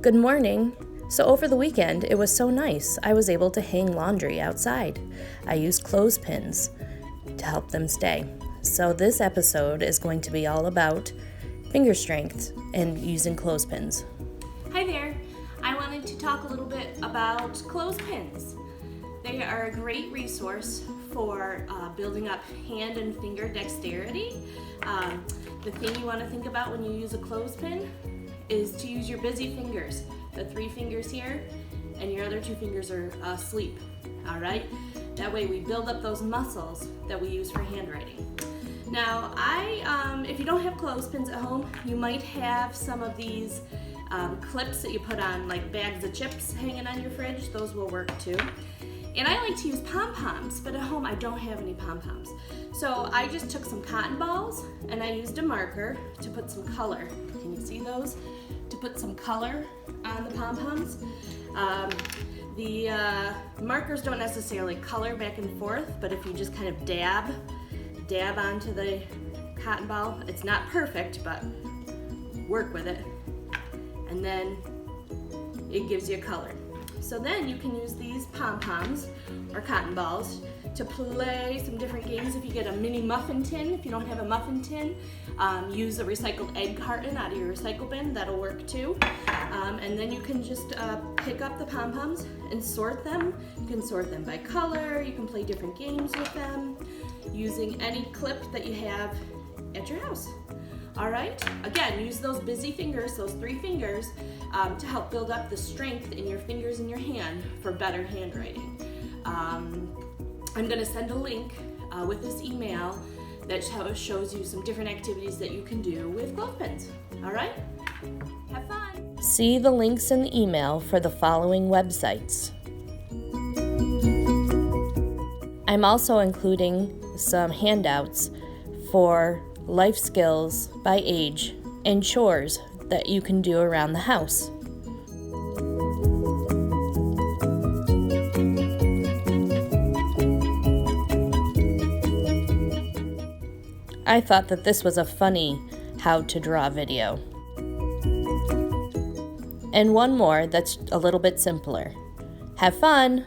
Good morning. So over the weekend, it was so nice. I was able to hang laundry outside. I used clothespins to help them stay. So this episode is going to be all about finger strength and using clothespins. Hi there. I wanted to talk a little bit about clothespins. They are a great resource for building up hand and finger dexterity. The thing you want to think about when you use a clothespin is to use your busy fingers. The 3 fingers here, and your other 2 fingers are asleep, all right? That way we build up those muscles that we use for handwriting. Now, if you don't have clothespins at home, you might have some of these clips that you put on like bags of chips hanging on your fridge. Those will work too. And I like to use pom-poms, but at home I don't have any pom-poms. So I just took some cotton balls and I used a marker to put some color. Can you see those? To put some color on the pom-poms. The markers don't necessarily color back and forth, but if you just kind of dab onto the cotton ball, it's not perfect, but work with it. And then it gives you a color. So then you can use these pom-poms or cotton balls to play some different games. If you get a mini muffin tin, if you don't have a muffin tin, use a recycled egg carton out of your recycle bin, that'll work too. And then you can just pick up the pom-poms and sort them. You can sort them by color, you can play different games with them using any clip that you have at your house. All right, again, use those busy fingers, those 3 fingers, to help build up the strength in your fingers and your hand for better handwriting. I'm gonna send a link with this email that shows you some different activities that you can do with clothespins. All right, have fun. See the links in the email for the following websites. I'm also including some handouts for life skills by age and chores that you can do around the house. I thought that this was a funny how to draw video. And one more that's a little bit simpler. Have fun!